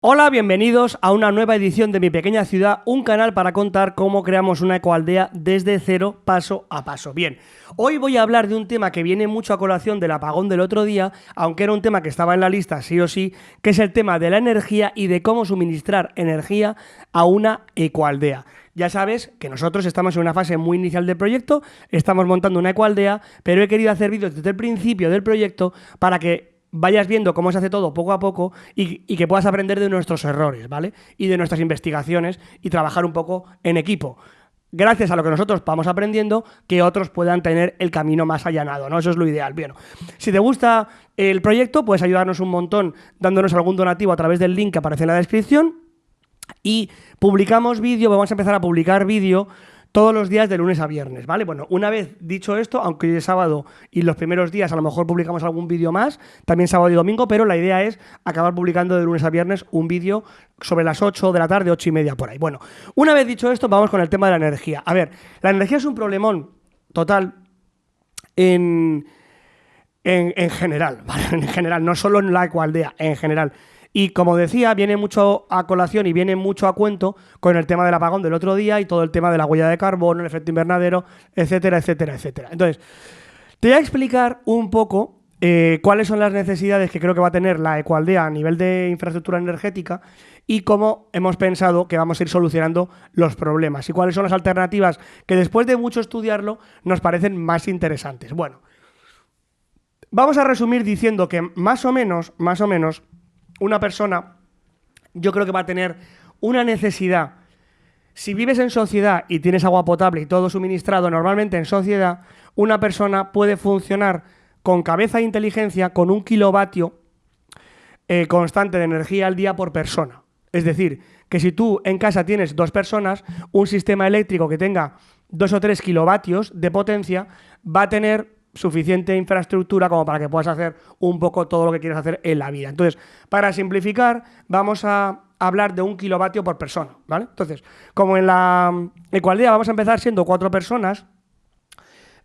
Hola, bienvenidos a una nueva edición de Mi Pequeña Ciudad, un canal para contar cómo creamos una ecoaldea desde cero, paso a paso. Bien, hoy voy a hablar de un tema que viene mucho a colación del apagón del otro día, aunque era un tema que estaba en la lista sí o sí, que es el tema de la energía y de cómo suministrar energía a una ecoaldea. Ya sabes que nosotros estamos en una fase muy inicial del proyecto, estamos montando una ecoaldea, pero he querido hacer vídeos desde el principio del proyecto para que vayas viendo cómo se hace todo poco a poco y que puedas aprender de nuestros errores, ¿vale? Y de nuestras investigaciones y trabajar un poco en equipo. Gracias a lo que nosotros vamos aprendiendo, que otros puedan tener el camino más allanado, ¿no? Eso es lo ideal. Bien, si te gusta el proyecto, puedes ayudarnos un montón dándonos algún donativo a través del link que aparece en la descripción. Y publicamos vídeo, vamos a empezar a publicar vídeo todos los días de lunes a viernes, ¿vale? Bueno, una vez dicho esto, aunque hoy es sábado y los primeros días a lo mejor publicamos algún vídeo más, también sábado y domingo, pero la idea es acabar publicando de lunes a viernes un vídeo sobre las 8 de la tarde, 8:30 por ahí. Bueno, una vez dicho esto, vamos con el tema de la energía. A ver, la energía es un problemón total en general, ¿vale? En general, no solo en la ecoaldea, en general. Y como decía, viene mucho a colación y viene mucho a cuento con el tema del apagón del otro día y todo el tema de la huella de carbono, el efecto invernadero, etcétera, etcétera, etcétera. Entonces, te voy a explicar un poco cuáles son las necesidades que creo que va a tener la ecoaldea a nivel de infraestructura energética y cómo hemos pensado que vamos a ir solucionando los problemas y cuáles son las alternativas que después de mucho estudiarlo nos parecen más interesantes. Bueno, vamos a resumir diciendo que más o menos, una persona, yo creo que va a tener una necesidad. Si vives en sociedad y tienes agua potable y todo suministrado normalmente en sociedad, una persona puede funcionar con cabeza e inteligencia con 1 kilovatio constante de energía al día por persona. Es decir, que si tú en casa tienes 2 personas, un sistema eléctrico que tenga 2 o 3 kilovatios de potencia va a tener suficiente infraestructura como para que puedas hacer un poco todo lo que quieres hacer en la vida. Entonces, para simplificar, vamos a hablar de 1 kilovatio por persona, ¿vale? Entonces, como en la ecoaldea vamos a empezar siendo 4 personas,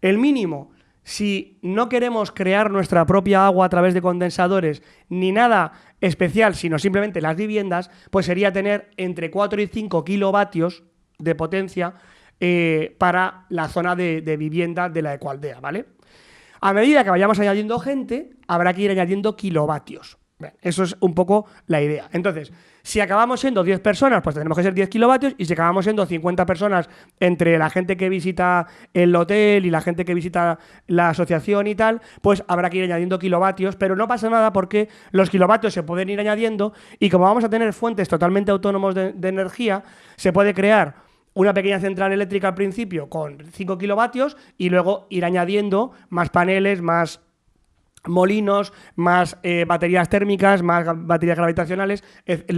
el mínimo, si no queremos crear nuestra propia agua a través de condensadores ni nada especial, sino simplemente las viviendas, pues sería tener entre 4 y 5 kilovatios de potencia para la zona de vivienda de la ecoaldea, ¿vale? A medida que vayamos añadiendo gente, habrá que ir añadiendo kilovatios. Bien, eso es un poco la idea. Entonces, si acabamos siendo 10 personas, pues tendremos que ser 10 kilovatios, y si acabamos siendo 50 personas entre la gente que visita el hotel y la gente que visita la asociación y tal, pues habrá que ir añadiendo kilovatios, pero no pasa nada porque los kilovatios se pueden ir añadiendo y como vamos a tener fuentes totalmente autónomos de energía, se puede crear una pequeña central eléctrica al principio con 5 kilovatios y luego ir añadiendo más paneles, más molinos, más baterías térmicas, más baterías gravitacionales.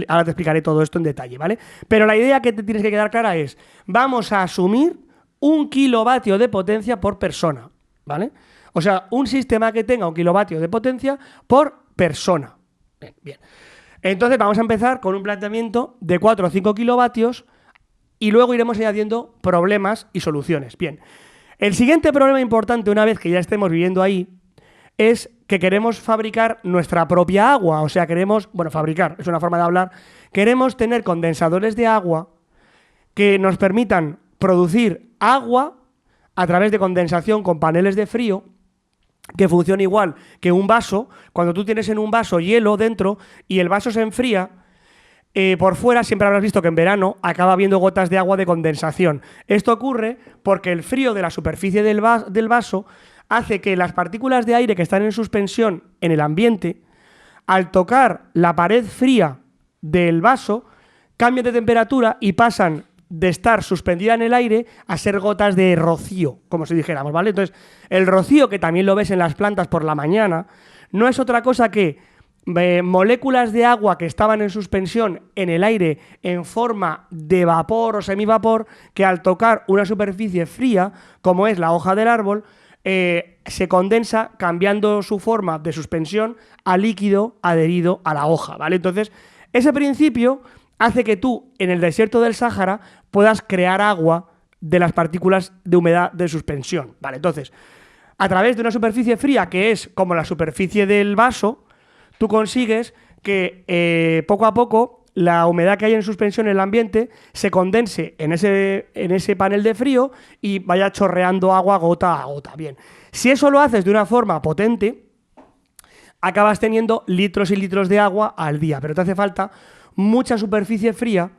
Ahora te explicaré todo esto en detalle, ¿vale? Pero la idea que te tienes que quedar clara es, vamos a asumir 1 kilovatio de potencia por persona, ¿vale? O sea, un sistema que tenga 1 kilovatio de potencia por persona. Bien, bien. Entonces vamos a empezar con un planteamiento de 4 o 5 kilovatios y luego iremos añadiendo problemas y soluciones. Bien, el siguiente problema importante, una vez que ya estemos viviendo ahí, es que queremos fabricar nuestra propia agua. O sea, queremos, bueno, fabricar, es una forma de hablar, queremos tener condensadores de agua que nos permitan producir agua a través de condensación con paneles de frío, que funciona igual que un vaso. Cuando tú tienes en un vaso hielo dentro y el vaso se enfría, por fuera siempre habrás visto que en verano acaba habiendo gotas de agua de condensación. Esto ocurre porque el frío de la superficie del vaso hace que las partículas de aire que están en suspensión en el ambiente, al tocar la pared fría del vaso, cambian de temperatura y pasan de estar suspendida en el aire a ser gotas de rocío, como si dijéramos, ¿vale? Entonces, el rocío, que también lo ves en las plantas por la mañana, no es otra cosa que moléculas de agua que estaban en suspensión en el aire en forma de vapor o semivapor, que al tocar una superficie fría, como es la hoja del árbol, se condensa cambiando su forma de suspensión a líquido adherido a la hoja, ¿vale? Entonces, ese principio hace que tú, en el desierto del Sáhara, puedas crear agua de las partículas de humedad de suspensión, ¿vale? Entonces, a través de una superficie fría, que es como la superficie del vaso, tú consigues que poco a poco la humedad que hay en suspensión en el ambiente se condense en ese panel de frío y vaya chorreando agua gota a gota. Bien, si eso lo haces de una forma potente, acabas teniendo litros y litros de agua al día, pero te hace falta mucha superficie fría,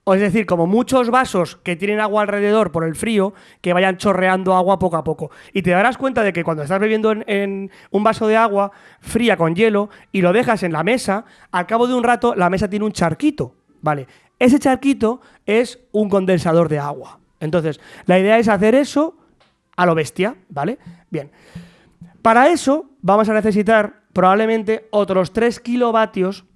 o es decir, como muchos vasos que tienen agua alrededor por el frío, que vayan chorreando agua poco a poco. Y te darás cuenta de que cuando estás bebiendo en un vaso de agua fría con hielo y lo dejas en la mesa, al cabo de un rato la mesa tiene un charquito, ¿vale? Ese charquito es un condensador de agua. Entonces, la idea es hacer eso a lo bestia, ¿vale? Bien. Para eso vamos a necesitar probablemente otros 3 kilovatios.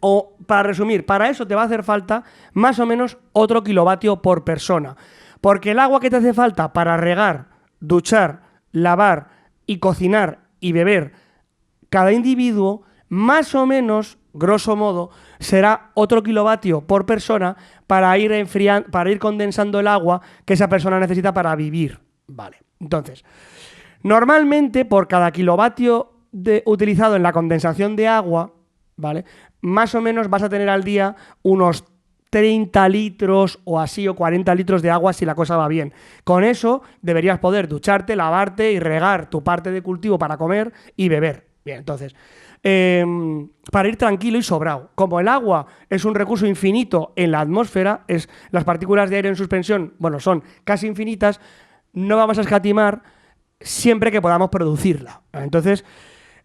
O, para resumir, para eso te va a hacer falta más o menos otro kilovatio por persona. Porque el agua que te hace falta para regar, duchar, lavar y cocinar y beber cada individuo, más o menos, grosso modo, será otro kilovatio por persona para ir para ir condensando el agua que esa persona necesita para vivir. Vale, entonces, normalmente por cada kilovatio utilizado en la condensación de agua, ¿vale?, más o menos vas a tener al día unos 30 litros o así, o 40 litros de agua si la cosa va bien. Con eso deberías poder ducharte, lavarte y regar tu parte de cultivo para comer y beber. Bien, entonces, para ir tranquilo y sobrado. Como el agua es un recurso infinito en la atmósfera, las partículas de aire en suspensión, bueno, son casi infinitas, no vamos a escatimar siempre que podamos producirla. Entonces,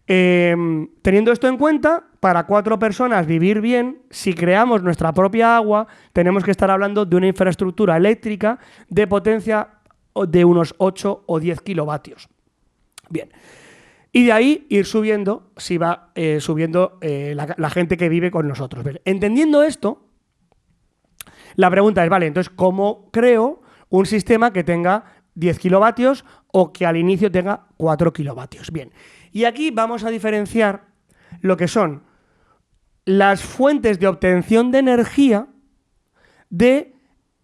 teniendo esto en cuenta, para 4 personas vivir bien, si creamos nuestra propia agua, tenemos que estar hablando de una infraestructura eléctrica de potencia de unos 8 o 10 kilovatios. Bien. Y de ahí ir subiendo, si va subiendo la gente que vive con nosotros. Bien. Entendiendo esto, la pregunta es, vale, entonces, ¿cómo creo un sistema que tenga 10 kilovatios o que al inicio tenga 4 kilovatios? Bien. Y aquí vamos a diferenciar lo que son las fuentes de obtención de energía de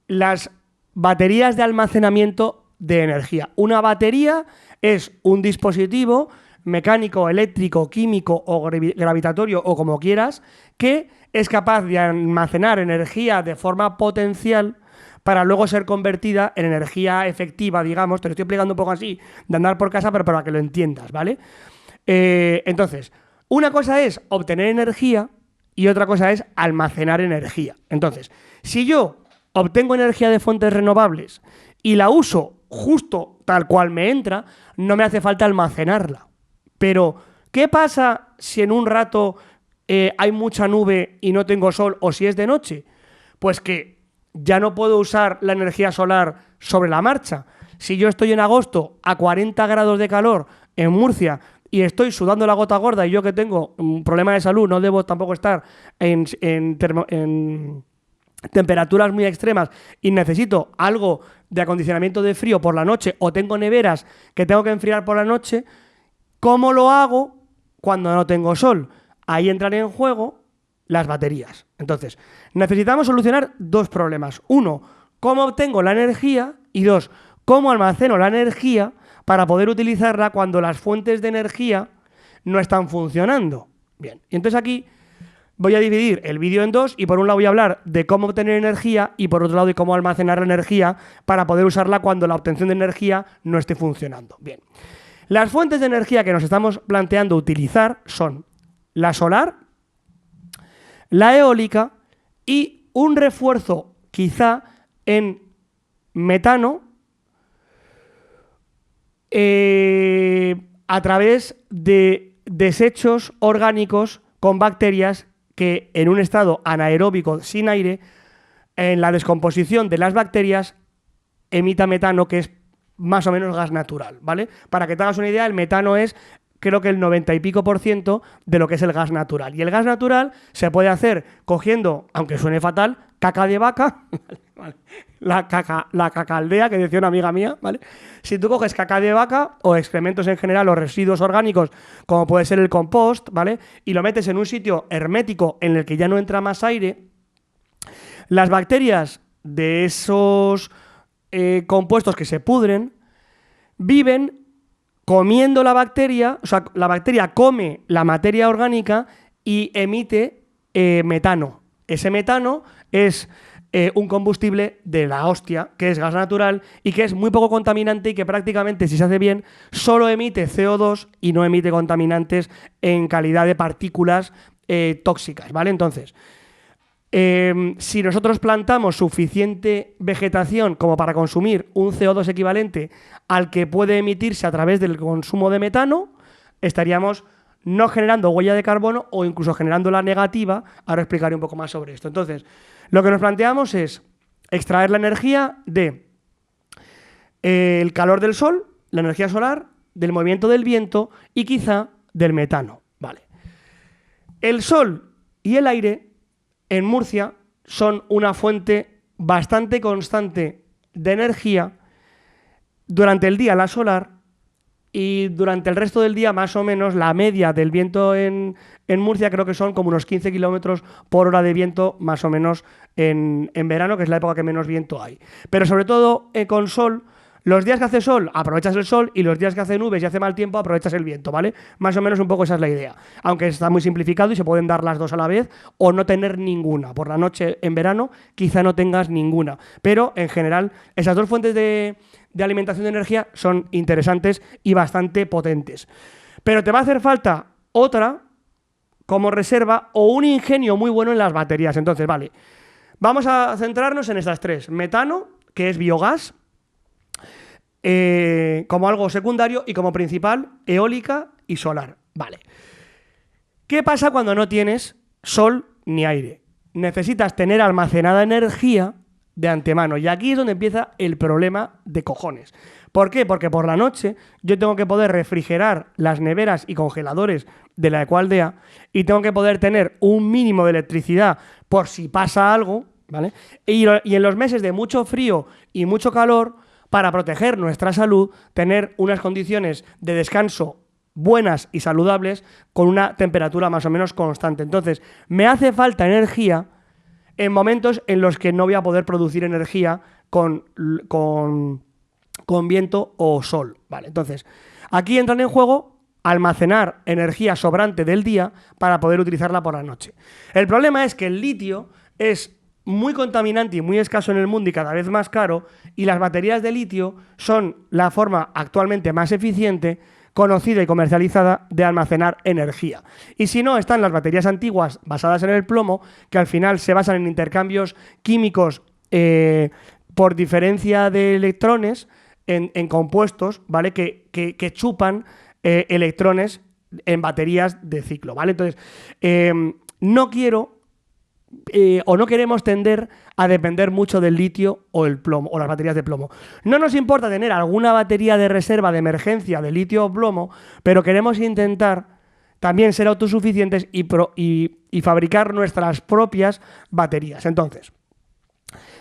las baterías de almacenamiento de energía. Una batería es un dispositivo mecánico, eléctrico, químico o gravitatorio o como quieras, que es capaz de almacenar energía de forma potencial para luego ser convertida en energía efectiva, digamos. Te lo estoy explicando un poco así, de andar por casa, pero para que lo entiendas, ¿vale? Entonces, una cosa es obtener energía y otra cosa es almacenar energía. Entonces, si yo obtengo energía de fuentes renovables y la uso justo tal cual me entra, no me hace falta almacenarla. Pero, ¿qué pasa si en un rato hay mucha nube y no tengo sol, o si es de noche? Pues que ya no puedo usar la energía solar sobre la marcha. Si yo estoy en agosto a 40 grados de calor en Murcia y estoy sudando la gota gorda, y yo que tengo un problema de salud no debo tampoco estar en temperaturas muy extremas y necesito algo de acondicionamiento de frío por la noche, o tengo neveras que tengo que enfriar por la noche, ¿cómo lo hago cuando no tengo sol? Ahí entran en juego las baterías. Entonces, necesitamos solucionar 2 problemas. 1, ¿cómo obtengo la energía? Y 2, ¿cómo almaceno la energía para poder utilizarla cuando las fuentes de energía no están funcionando? Bien, y entonces aquí voy a dividir el vídeo en 2 y por un lado voy a hablar de cómo obtener energía y por otro lado de cómo almacenar la energía para poder usarla cuando la obtención de energía no esté funcionando. Bien, las fuentes de energía que nos estamos planteando utilizar son la solar, la eólica y un refuerzo quizá en metano a través de desechos orgánicos con bacterias que en un estado anaeróbico sin aire, en la descomposición de las bacterias, emita metano, que es más o menos gas natural, ¿vale? Para que te hagas una idea, el metano es, creo que el 90 y pico % de lo que es el gas natural. Y el gas natural se puede hacer cogiendo, aunque suene fatal, caca de vaca, ¿vale? La cacaldea, que decía una amiga mía, ¿vale? Si tú coges caca de vaca o excrementos en general o residuos orgánicos, como puede ser el compost, ¿vale?, y lo metes en un sitio hermético en el que ya no entra más aire, las bacterias de esos compuestos que se pudren viven comiendo la bacteria, o sea, la bacteria come la materia orgánica y emite metano. Ese metano es un combustible de la hostia, que es gas natural y que es muy poco contaminante y que prácticamente, si se hace bien, solo emite CO2 y no emite contaminantes en calidad de partículas tóxicas, ¿vale? Entonces, si nosotros plantamos suficiente vegetación como para consumir un CO2 equivalente al que puede emitirse a través del consumo de metano, estaríamos no generando huella de carbono o incluso generando la negativa. Ahora explicaré un poco más sobre esto. Entonces, lo que nos planteamos es extraer la energía de el calor del sol, la energía solar, del movimiento del viento y quizá del metano. Vale. El sol y el aire en Murcia son una fuente bastante constante de energía. Durante el día la solar y durante el resto del día más o menos la media del viento en Murcia creo que son como unos 15 kilómetros por hora de viento más o menos en verano, que es la época que menos viento hay. Pero sobre todo con sol, los días que hace sol aprovechas el sol y los días que hace nubes y hace mal tiempo aprovechas el viento, ¿vale? Más o menos un poco esa es la idea. Aunque está muy simplificado y se pueden dar las dos a la vez o no tener ninguna. Por la noche en verano quizá no tengas ninguna. Pero en general esas dos fuentes de alimentación de energía son interesantes y bastante potentes. Pero te va a hacer falta otra como reserva o un ingenio muy bueno en las baterías. Entonces, vale, vamos a centrarnos en estas tres. Metano, que es biogás, como algo secundario, y como principal, eólica y solar. Vale. ¿Qué pasa cuando no tienes sol ni aire? Necesitas tener almacenada energía de antemano. Y aquí es donde empieza el problema de cojones. ¿Por qué? Porque por la noche yo tengo que poder refrigerar las neveras y congeladores de la ecoaldea y tengo que poder tener un mínimo de electricidad por si pasa algo, ¿vale? Y en los meses de mucho frío y mucho calor, para proteger nuestra salud, tener unas condiciones de descanso buenas y saludables con una temperatura más o menos constante. Entonces, me hace falta energía en momentos en los que no voy a poder producir energía con viento o sol. Vale, entonces, aquí entran en juego almacenar energía sobrante del día para poder utilizarla por la noche. El problema es que el litio es muy contaminante y muy escaso en el mundo y cada vez más caro, y las baterías de litio son la forma actualmente más eficiente, conocida y comercializada de almacenar energía. Y si no, están las baterías antiguas basadas en el plomo, que al final se basan en intercambios químicos por diferencia de electrones en compuestos, ¿vale? Que chupan electrones en baterías de ciclo, ¿vale? Entonces, no quiero o no queremos tender a depender mucho del litio o el plomo o las baterías de plomo. No nos importa tener alguna batería de reserva de emergencia de litio o plomo, pero queremos intentar también ser autosuficientes y fabricar nuestras propias baterías. Entonces,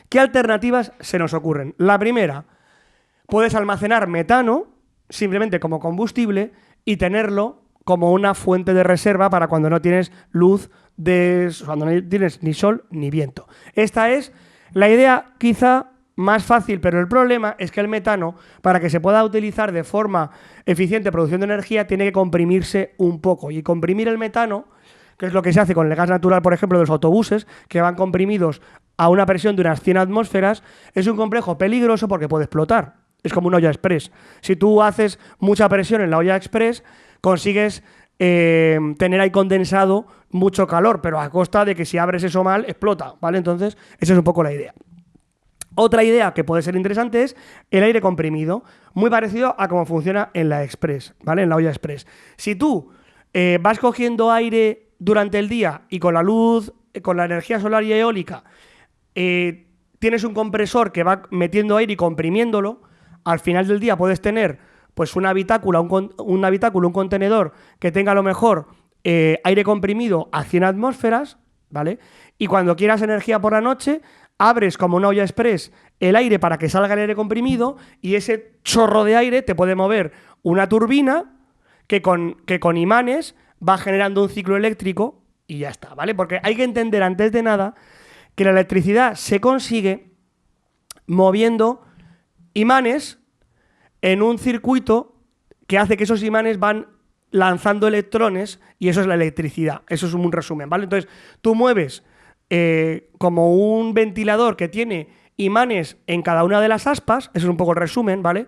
¿qué alternativas se nos ocurren? La primera, puedes almacenar metano simplemente como combustible y tenerlo como una fuente de reserva para cuando no tienes luz, cuando no tienes ni sol ni viento. Esta es la idea quizá más fácil, pero el problema es que el metano, para que se pueda utilizar de forma eficiente producción de energía, tiene que comprimirse un poco. Y comprimir el metano, que es lo que se hace con el gas natural, por ejemplo, de los autobuses, que van comprimidos a una presión de unas 100 atmósferas, es un complejo peligroso porque puede explotar. Es como una olla express. Si tú haces mucha presión en la olla express, consigues tener ahí condensado mucho calor, pero a costa de que si abres eso mal, explota, ¿vale? Entonces, esa es un poco la idea. Otra idea que puede ser interesante es el aire comprimido, muy parecido a cómo funciona en la express, ¿vale? En la olla express. Si tú vas cogiendo aire durante el día y con la luz, con la energía solar y eólica, tienes un compresor que va metiendo aire y comprimiéndolo, al final del día puedes tener pues un habitáculo, un contenedor que tenga a lo mejor aire comprimido a 100 atmósferas, ¿vale? Y cuando quieras energía por la noche, abres como una olla express el aire para que salga el aire comprimido y ese chorro de aire te puede mover una turbina que con imanes va generando un ciclo eléctrico y ya está, ¿vale? Porque hay que entender antes de nada que la electricidad se consigue moviendo imanes en un circuito que hace que esos imanes van lanzando electrones y eso es la electricidad. Eso es un resumen, ¿vale? Entonces, tú mueves como un ventilador que tiene imanes en cada una de las aspas, eso es un poco el resumen, ¿vale?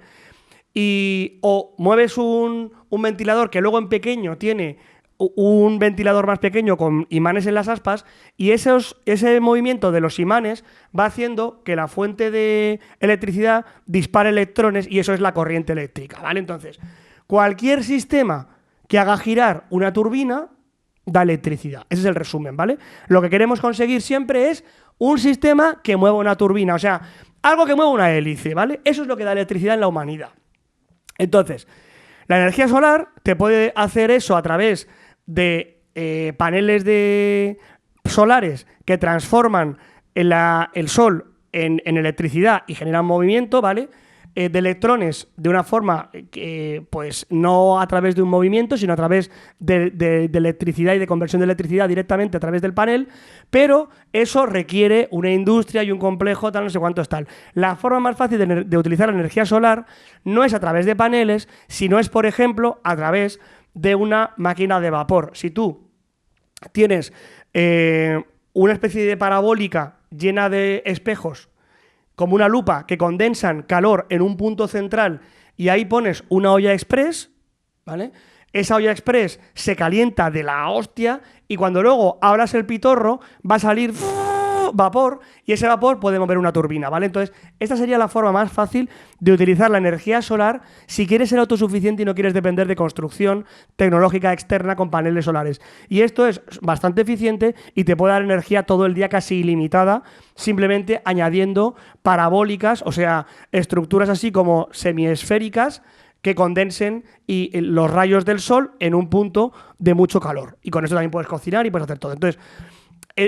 O mueves un ventilador que luego en pequeño tiene un ventilador más pequeño con imanes en las aspas y ese movimiento de los imanes va haciendo que la fuente de electricidad dispare electrones y eso es la corriente eléctrica, ¿vale? Entonces, cualquier sistema que haga girar una turbina da electricidad. Ese es el resumen, ¿vale? Lo que queremos conseguir siempre es un sistema que mueva una turbina, o sea, algo que mueva una hélice, ¿vale? Eso es lo que da electricidad en la humanidad. Entonces, la energía solar te puede hacer eso a través de paneles solares que transforman el sol en electricidad y generan movimiento, ¿vale? De electrones de una forma que, pues, no a través de un movimiento, sino a través de electricidad y de conversión de electricidad directamente a través del panel, pero eso requiere una industria y un complejo, tal, no sé cuántos tal. La forma más fácil de utilizar la energía solar no es a través de paneles, sino es, por ejemplo, a través de una máquina de vapor. Si tú tienes una especie de parabólica llena de espejos, como una lupa, que condensan calor en un punto central y ahí pones una olla express, ¿vale? Esa olla express se calienta de la hostia y cuando luego abras el pitorro va a salir vapor y ese vapor puede mover una turbina, ¿vale? Entonces, esta sería la forma más fácil de utilizar la energía solar si quieres ser autosuficiente y no quieres depender de construcción tecnológica externa con paneles solares. Y esto es bastante eficiente y te puede dar energía todo el día casi ilimitada, simplemente añadiendo parabólicas, o sea, estructuras así como semiesféricas que condensen los rayos del sol en un punto de mucho calor. Y con eso también puedes cocinar y puedes hacer todo. Entonces,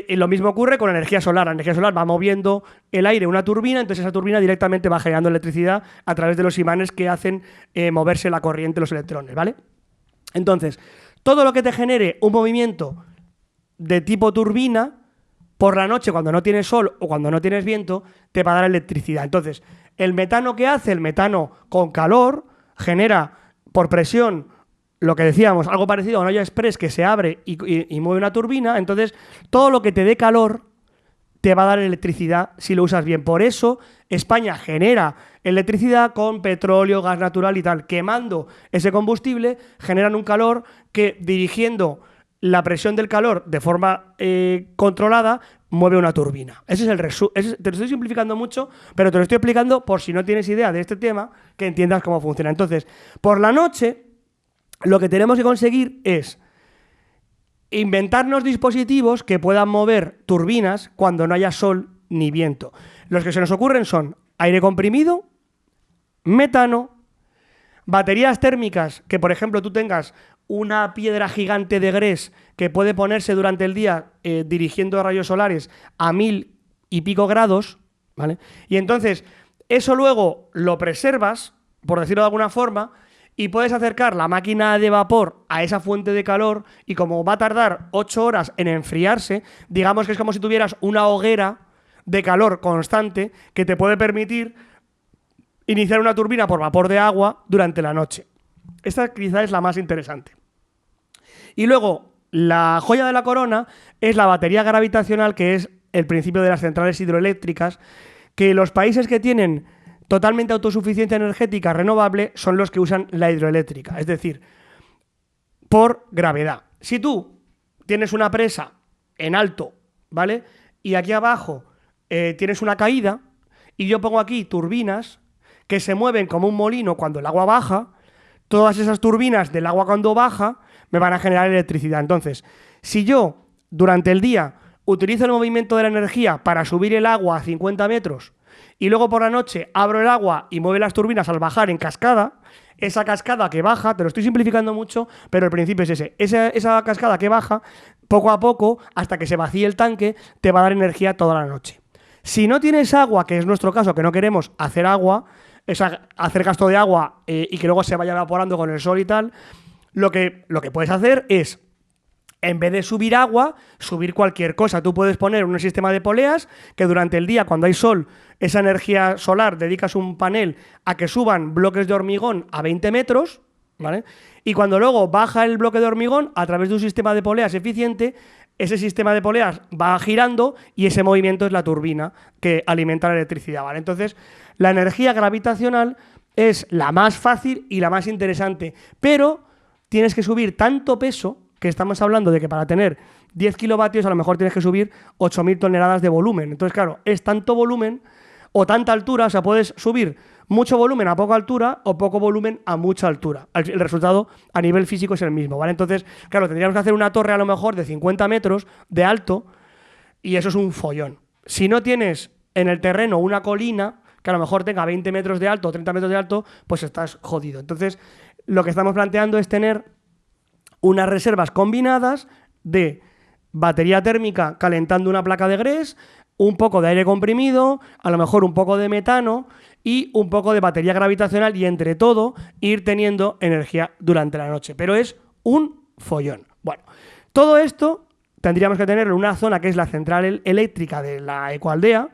lo mismo ocurre con la energía solar. La energía solar va moviendo el aire una turbina, entonces esa turbina directamente va generando electricidad a través de los imanes que hacen moverse la corriente, los electrones, ¿vale? Entonces, todo lo que te genere un movimiento de tipo turbina, por la noche, cuando no tienes sol o cuando no tienes viento, te va a dar electricidad. Entonces, el metano que hace, el metano con calor, genera por presión lo que decíamos, algo parecido a una olla express que se abre y mueve una turbina. Entonces, todo lo que te dé calor te va a dar electricidad si lo usas bien. Por eso, España genera electricidad con petróleo, gas natural y tal. Quemando ese combustible, generan un calor que, dirigiendo la presión del calor de forma controlada, mueve una turbina. Ese es el resumen. Te lo estoy simplificando mucho, pero te lo estoy explicando por si no tienes idea de este tema, que entiendas cómo funciona. Entonces, por la noche, lo que tenemos que conseguir es inventarnos dispositivos que puedan mover turbinas cuando no haya sol ni viento. Los que se nos ocurren son aire comprimido, metano, baterías térmicas, que por ejemplo tú tengas una piedra gigante de grés que puede ponerse durante el día dirigiendo rayos solares a 1000 y pico grados, ¿vale? Y entonces eso luego lo preservas, por decirlo de alguna forma, y puedes acercar la máquina de vapor a esa fuente de calor y como va a tardar 8 horas en enfriarse, digamos que es como si tuvieras una hoguera de calor constante que te puede permitir iniciar una turbina por vapor de agua durante la noche. Esta quizá es la más interesante. Y luego, la joya de la corona es la batería gravitacional, que es el principio de las centrales hidroeléctricas, que los países que tienen totalmente autosuficiencia energética renovable son los que usan la hidroeléctrica, es decir, por gravedad. Si tú tienes una presa en alto, ¿vale? Y aquí abajo tienes una caída y yo pongo aquí turbinas que se mueven como un molino cuando el agua baja, todas esas turbinas del agua cuando baja me van a generar electricidad. Entonces, si yo durante el día utilizo el movimiento de la energía para subir el agua a 50 metros y luego por la noche abro el agua y mueve las turbinas al bajar en cascada, esa cascada que baja, te lo estoy simplificando mucho, pero el principio es ese. Esa cascada que baja, poco a poco, hasta que se vacíe el tanque, te va a dar energía toda la noche. Si no tienes agua, que es nuestro caso, que no queremos hacer agua, hacer gasto de agua y que luego se vaya evaporando con el sol y tal, lo que puedes hacer es, en vez de subir agua, subir cualquier cosa. Tú puedes poner un sistema de poleas que durante el día, cuando hay sol, esa energía solar, dedicas un panel a que suban bloques de hormigón a 20 metros, ¿vale? Y cuando luego baja el bloque de hormigón a través de un sistema de poleas eficiente, ese sistema de poleas va girando y ese movimiento es la turbina que alimenta la electricidad, ¿vale? Entonces, la energía gravitacional es la más fácil y la más interesante, pero tienes que subir tanto peso, que estamos hablando de que para tener 10 kilovatios a lo mejor tienes que subir 8.000 toneladas de volumen. Entonces, claro, es tanto volumen o tanta altura, o sea, puedes subir mucho volumen a poca altura o poco volumen a mucha altura. El resultado a nivel físico es el mismo, ¿vale? Entonces, claro, tendríamos que hacer una torre a lo mejor de 50 metros de alto y eso es un follón. Si no tienes en el terreno una colina que a lo mejor tenga 20 metros de alto o 30 metros de alto, pues estás jodido. Entonces, lo que estamos planteando es tener unas reservas combinadas de batería térmica calentando una placa de grés, un poco de aire comprimido, a lo mejor un poco de metano y un poco de batería gravitacional y entre todo ir teniendo energía durante la noche. Pero es un follón. Bueno, todo esto tendríamos que tenerlo en una zona que es la central eléctrica de la ecoaldea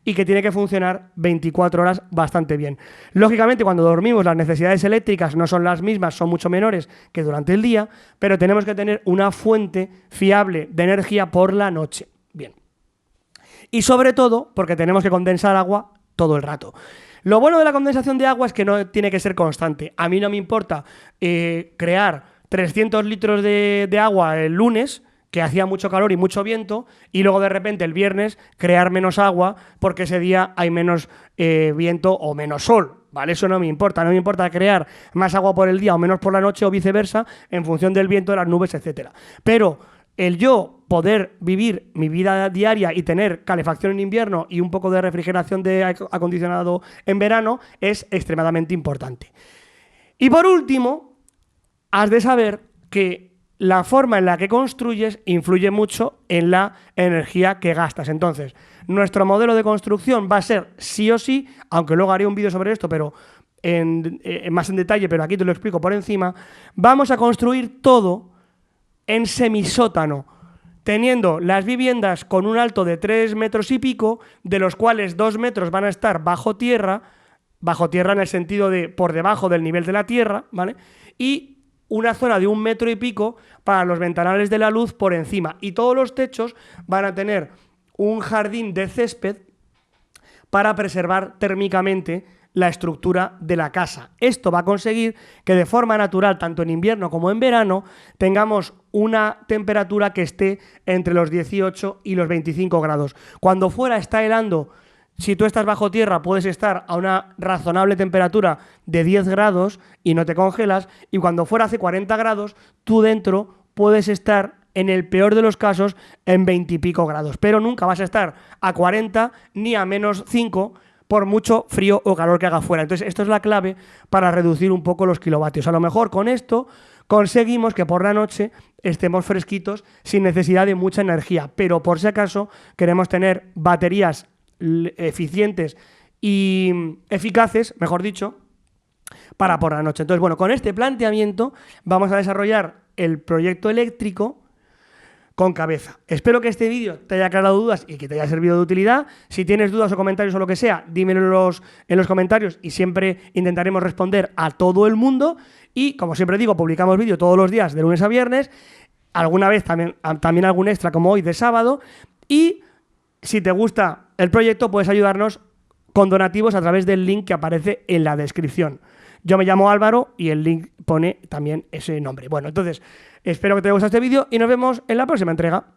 y que tiene que funcionar 24 horas bastante bien. Lógicamente, cuando dormimos las necesidades eléctricas no son las mismas, son mucho menores que durante el día, pero tenemos que tener una fuente fiable de energía por la noche. Bien. Y sobre todo, porque tenemos que condensar agua todo el rato. Lo bueno de la condensación de agua es que no tiene que ser constante. A mí no me importa crear 300 litros de agua el lunes, que hacía mucho calor y mucho viento, y luego de repente el viernes crear menos agua porque ese día hay menos viento o menos sol, ¿vale? Eso no me importa. No me importa crear más agua por el día o menos por la noche o viceversa en función del viento, de las nubes, etcétera. Pero el yo poder vivir mi vida diaria y tener calefacción en invierno y un poco de refrigeración de acondicionado en verano es extremadamente importante. Y por último, has de saber que la forma en la que construyes influye mucho en la energía que gastas. Entonces, nuestro modelo de construcción va a ser sí o sí, aunque luego haré un vídeo sobre esto, pero más en detalle, pero aquí te lo explico por encima, vamos a construir todo en semisótano, teniendo las viviendas con un alto de 3 metros y pico, de los cuales 2 metros van a estar bajo tierra en el sentido de por debajo del nivel de la tierra, ¿vale? Y una zona de 1 metro y pico para los ventanales de la luz por encima. Y todos los techos van a tener un jardín de césped para preservar térmicamente la estructura de la casa. Esto va a conseguir que de forma natural, tanto en invierno como en verano, tengamos una temperatura que esté entre los 18 y los 25 grados. Cuando fuera está helando, si tú estás bajo tierra puedes estar a una razonable temperatura de 10 grados y no te congelas, y cuando fuera hace 40 grados, tú dentro puedes estar, en el peor de los casos, en 20 y pico grados, pero nunca vas a estar a 40 ni a menos 5 por mucho frío o calor que haga fuera. Entonces, esto es la clave para reducir un poco los kilovatios. A lo mejor con esto conseguimos que por la noche estemos fresquitos sin necesidad de mucha energía, pero por si acaso queremos tener baterías eficientes y eficaces, mejor dicho, para por la noche. Entonces, bueno, con este planteamiento vamos a desarrollar el proyecto eléctrico con cabeza. Espero que este vídeo te haya aclarado dudas y que te haya servido de utilidad. Si tienes dudas o comentarios o lo que sea, dímelo en los comentarios y siempre intentaremos responder a todo el mundo. Y, como siempre digo, publicamos vídeo todos los días de lunes a viernes, alguna vez también algún extra como hoy de sábado. Y si te gusta el proyecto, puedes ayudarnos con donativos a través del link que aparece en la descripción. Yo me llamo Álvaro y el link pone también ese nombre. Bueno, entonces, espero que te haya gustado este vídeo y nos vemos en la próxima entrega.